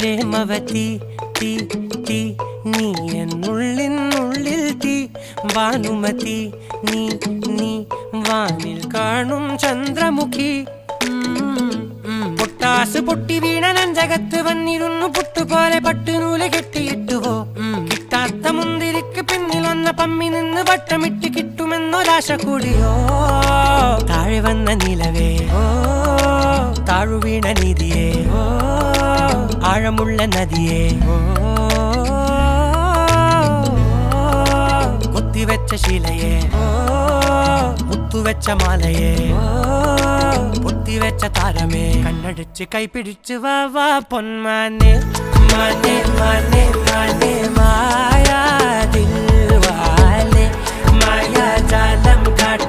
പ്രേമവതി തീ തീ നീ എന്നുള്ളിൽ തീ ഭാനുമതി നീ നീ വാനിൽ കാണും ചന്ദ്രമുഖി പൊട്ടാസ് പൊട്ടി വീണ നെഞ്ചകത്ത് വന്നിരുന്നു പുട്ടുപോലെ പട്ടുനൂല് കെട്ടിയിട്ടുവോ കിട്ടാത്ത മുന്തിരിക്ക് പിന്നിൽ വന്ന പമ്മി നിന്ന് വട്ടമിട്ട് കിട്ടുമെന്നൊരാശ കൂടിയോ താഴെ വന്ന നിലവേ താഴു വീണ നിധിയേ ആഴമുള്ള നദിയേ കൊത്തിവെച്ച ശിലയേ മുത്തുവെച്ച മാലയേ പൊത്തിവെച്ച താരമേ കണ്ണടിച്ച് കൈപിടിച്ച് വാ വാ പൊന്മാനെ മാനെ മാനെ മാനെ മായാ ദിൽവാലെ മായാജാലം കാട്ടി